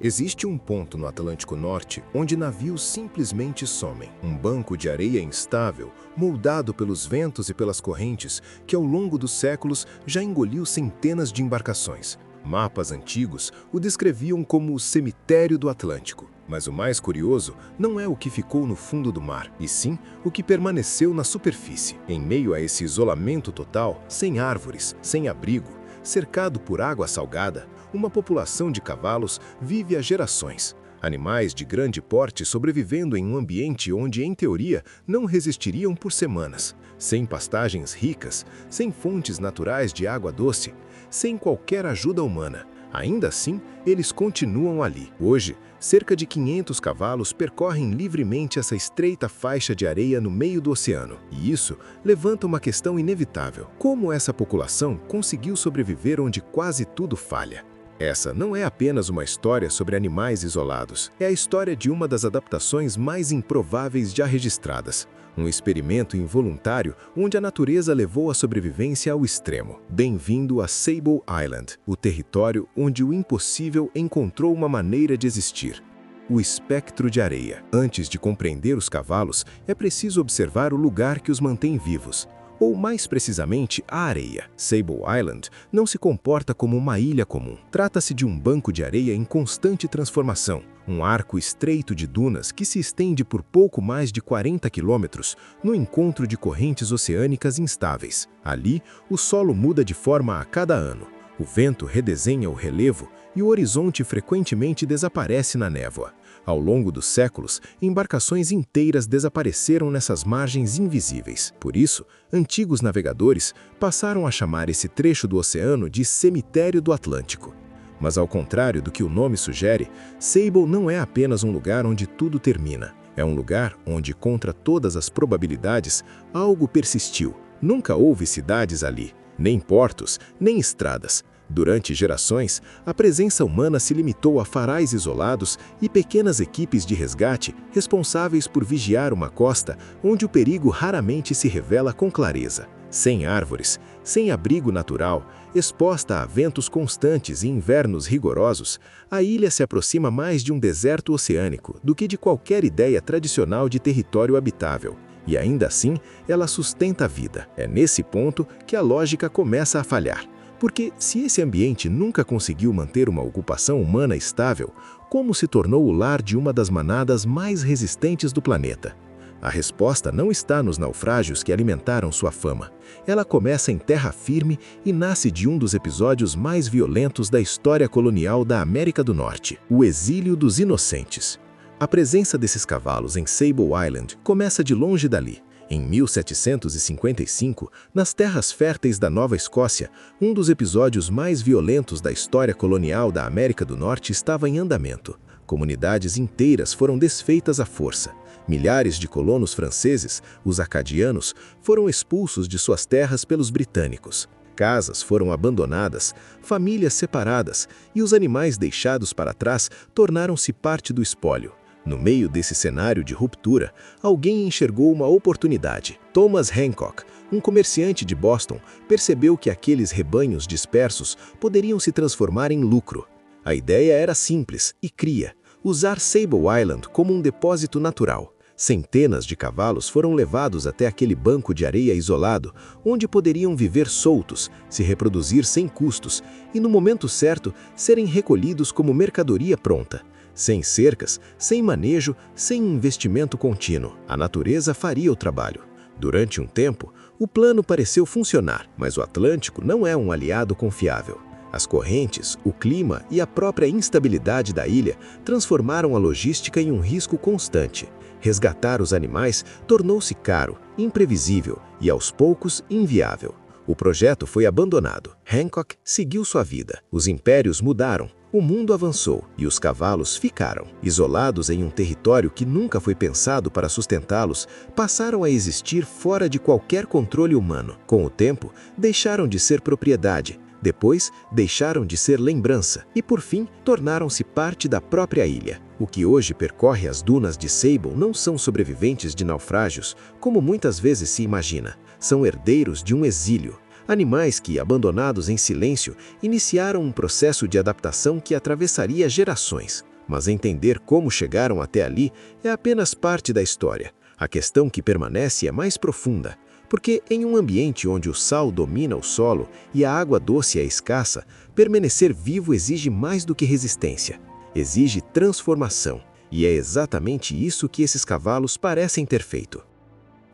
Existe um ponto no Atlântico Norte onde navios simplesmente somem. Um banco de areia instável, moldado pelos ventos e pelas correntes, que ao longo dos séculos já engoliu centenas de embarcações. Mapas antigos o descreviam como o cemitério do Atlântico. Mas o mais curioso não é o que ficou no fundo do mar, e sim o que permaneceu na superfície. Em meio a esse isolamento total, sem árvores, sem abrigo, cercado por água salgada, uma população de cavalos vive há gerações. Animais de grande porte sobrevivendo em um ambiente onde, em teoria, não resistiriam por semanas. Sem pastagens ricas, sem fontes naturais de água doce, sem qualquer ajuda humana. Ainda assim, eles continuam ali. Hoje, cerca de 500 cavalos percorrem livremente essa estreita faixa de areia no meio do oceano. E isso levanta uma questão inevitável. Como essa população conseguiu sobreviver onde quase tudo falha? Essa não é apenas uma história sobre animais isolados. É a história de uma das adaptações mais improváveis já registradas. Um experimento involuntário onde a natureza levou a sobrevivência ao extremo. Bem-vindo a Sable Island, o território onde o impossível encontrou uma maneira de existir. O espectro de areia. Antes de compreender os cavalos, é preciso observar o lugar que os mantém vivos. Ou mais precisamente, a areia. Sable Island não se comporta como uma ilha comum. Trata-se de um banco de areia em constante transformação, um arco estreito de dunas que se estende por pouco mais de 40 quilômetros no encontro de correntes oceânicas instáveis. Ali, o solo muda de forma a cada ano. O vento redesenha o relevo e o horizonte frequentemente desaparece na névoa. Ao longo dos séculos, embarcações inteiras desapareceram nessas margens invisíveis. Por isso, antigos navegadores passaram a chamar esse trecho do oceano de Cemitério do Atlântico. Mas ao contrário do que o nome sugere, Sable não é apenas um lugar onde tudo termina. É um lugar onde, contra todas as probabilidades, algo persistiu. Nunca houve cidades ali, nem portos, nem estradas. Durante gerações, a presença humana se limitou a farais isolados e pequenas equipes de resgate responsáveis por vigiar uma costa onde o perigo raramente se revela com clareza. Sem árvores, sem abrigo natural, exposta a ventos constantes e invernos rigorosos, a ilha se aproxima mais de um deserto oceânico do que de qualquer ideia tradicional de território habitável. E ainda assim, ela sustenta a vida. É nesse ponto que a lógica começa a falhar. Porque, se esse ambiente nunca conseguiu manter uma ocupação humana estável, como se tornou o lar de uma das manadas mais resistentes do planeta? A resposta não está nos naufrágios que alimentaram sua fama. Ela começa em terra firme e nasce de um dos episódios mais violentos da história colonial da América do Norte, o exílio dos inocentes. A presença desses cavalos em Sable Island começa de longe dali. Em 1755, nas terras férteis da Nova Escócia, um dos episódios mais violentos da história colonial da América do Norte estava em andamento. Comunidades inteiras foram desfeitas à força. Milhares de colonos franceses, os acadianos, foram expulsos de suas terras pelos britânicos. Casas foram abandonadas, famílias separadas e os animais deixados para trás tornaram-se parte do espólio. No meio desse cenário de ruptura, alguém enxergou uma oportunidade. Thomas Hancock, um comerciante de Boston, percebeu que aqueles rebanhos dispersos poderiam se transformar em lucro. A ideia era simples e cria: usar Sable Island como um depósito natural. Centenas de cavalos foram levados até aquele banco de areia isolado, onde poderiam viver soltos, se reproduzir sem custos e, no momento certo, serem recolhidos como mercadoria pronta. Sem cercas, sem manejo, sem investimento contínuo, a natureza faria o trabalho. Durante um tempo, o plano pareceu funcionar, mas o Atlântico não é um aliado confiável. As correntes, o clima e a própria instabilidade da ilha transformaram a logística em um risco constante. Resgatar os animais tornou-se caro, imprevisível e, aos poucos, inviável. O projeto foi abandonado. Hancock seguiu sua vida. Os impérios mudaram. O mundo avançou e os cavalos ficaram. Isolados em um território que nunca foi pensado para sustentá-los, passaram a existir fora de qualquer controle humano. Com o tempo, deixaram de ser propriedade. Depois, deixaram de ser lembrança e, por fim, tornaram-se parte da própria ilha. O que hoje percorre as dunas de Sable não são sobreviventes de naufrágios, como muitas vezes se imagina. São herdeiros de um exílio. Animais que, abandonados em silêncio, iniciaram um processo de adaptação que atravessaria gerações. Mas entender como chegaram até ali é apenas parte da história. A questão que permanece é mais profunda, porque em um ambiente onde o sal domina o solo e a água doce é escassa, permanecer vivo exige mais do que resistência. Exige transformação, e é exatamente isso que esses cavalos parecem ter feito.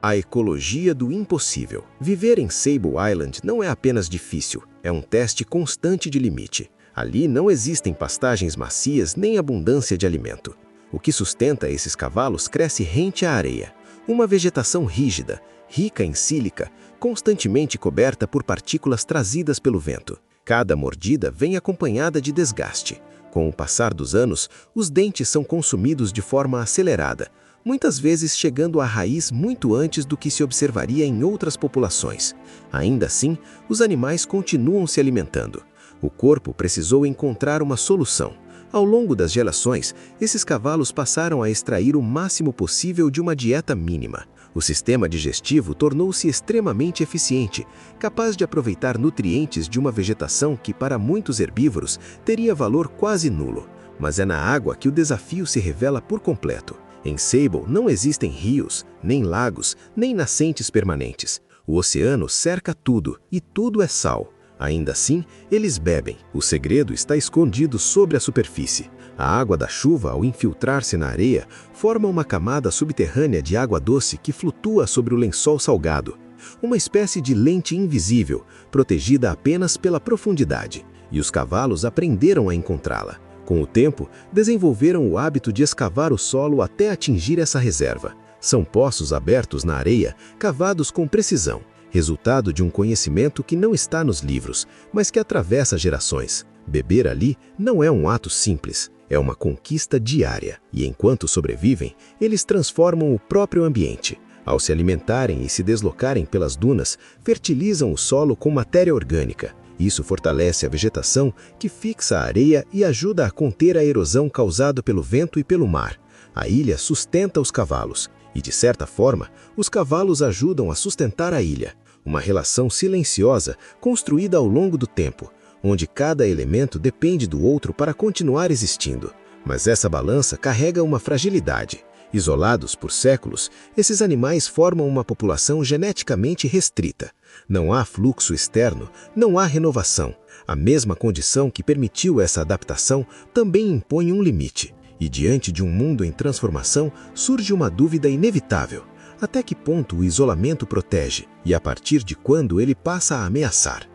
A ecologia do impossível. Viver em Sable Island não é apenas difícil, é um teste constante de limite. Ali não existem pastagens macias nem abundância de alimento. O que sustenta esses cavalos cresce rente à areia. Uma vegetação rígida, rica em sílica, constantemente coberta por partículas trazidas pelo vento. Cada mordida vem acompanhada de desgaste. Com o passar dos anos, os dentes são consumidos de forma acelerada, muitas vezes chegando à raiz muito antes do que se observaria em outras populações. Ainda assim, os animais continuam se alimentando. O corpo precisou encontrar uma solução. Ao longo das gerações, esses cavalos passaram a extrair o máximo possível de uma dieta mínima. O sistema digestivo tornou-se extremamente eficiente, capaz de aproveitar nutrientes de uma vegetação que, para muitos herbívoros, teria valor quase nulo. Mas é na água que o desafio se revela por completo. Em Sable não existem rios, nem lagos, nem nascentes permanentes. O oceano cerca tudo, e tudo é sal. Ainda assim, eles bebem. O segredo está escondido sobre a superfície. A água da chuva, ao infiltrar-se na areia, forma uma camada subterrânea de água doce que flutua sobre o lençol salgado. Uma espécie de lente invisível, protegida apenas pela profundidade. E os cavalos aprenderam a encontrá-la. Com o tempo, desenvolveram o hábito de escavar o solo até atingir essa reserva. São poços abertos na areia, cavados com precisão, resultado de um conhecimento que não está nos livros, mas que atravessa gerações. Beber ali não é um ato simples, é uma conquista diária. E enquanto sobrevivem, eles transformam o próprio ambiente. Ao se alimentarem e se deslocarem pelas dunas, fertilizam o solo com matéria orgânica. Isso fortalece a vegetação, que fixa a areia e ajuda a conter a erosão causada pelo vento e pelo mar. A ilha sustenta os cavalos, e de certa forma, os cavalos ajudam a sustentar a ilha. Uma relação silenciosa construída ao longo do tempo, onde cada elemento depende do outro para continuar existindo. Mas essa balança carrega uma fragilidade. Isolados por séculos, esses animais formam uma população geneticamente restrita. Não há fluxo externo, não há renovação. A mesma condição que permitiu essa adaptação também impõe um limite. E diante de um mundo em transformação, surge uma dúvida inevitável. Até que ponto o isolamento protege e a partir de quando ele passa a ameaçar?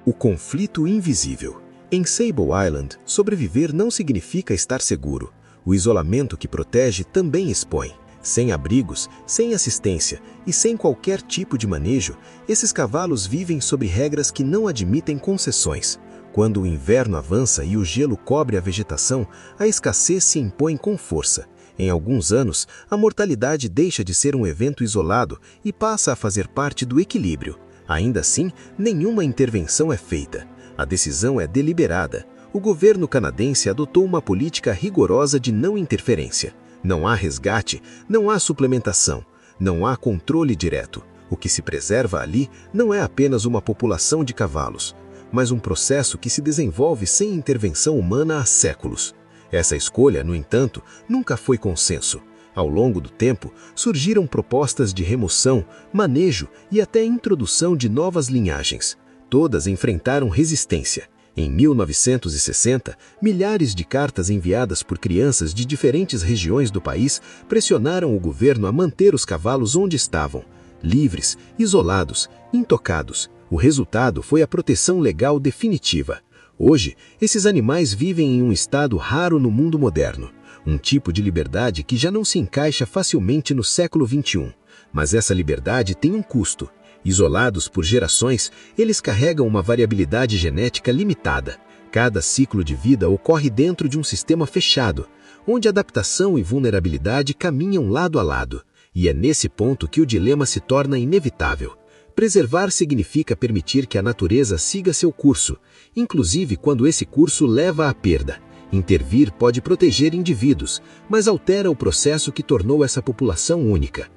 O conflito invisível. Em Sable Island, sobreviver não significa estar seguro. O isolamento que protege também expõe. Sem abrigos, sem assistência e sem qualquer tipo de manejo, esses cavalos vivem sob regras que não admitem concessões. Quando o inverno avança e o gelo cobre a vegetação, a escassez se impõe com força. Em alguns anos, a mortalidade deixa de ser um evento isolado e passa a fazer parte do equilíbrio. Ainda assim, nenhuma intervenção é feita. A decisão é deliberada. O governo canadense adotou uma política rigorosa de não interferência. Não há resgate, não há suplementação, não há controle direto. O que se preserva ali não é apenas uma população de cavalos, mas um processo que se desenvolve sem intervenção humana há séculos. Essa escolha, no entanto, nunca foi consenso. Ao longo do tempo, surgiram propostas de remoção, manejo e até introdução de novas linhagens. Todas enfrentaram resistência. Em 1960, milhares de cartas enviadas por crianças de diferentes regiões do país pressionaram o governo a manter os cavalos onde estavam, livres, isolados, intocados. O resultado foi a proteção legal definitiva. Hoje, esses animais vivem em um estado raro no mundo moderno, um tipo de liberdade que já não se encaixa facilmente no século XXI. Mas essa liberdade tem um custo. Isolados por gerações, eles carregam uma variabilidade genética limitada. Cada ciclo de vida ocorre dentro de um sistema fechado, onde adaptação e vulnerabilidade caminham lado a lado. E é nesse ponto que o dilema se torna inevitável. Preservar significa permitir que a natureza siga seu curso, inclusive quando esse curso leva à perda. Intervir pode proteger indivíduos, mas altera o processo que tornou essa população única.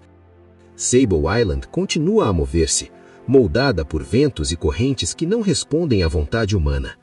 Sable Island continua a mover-se, moldada por ventos e correntes que não respondem à vontade humana.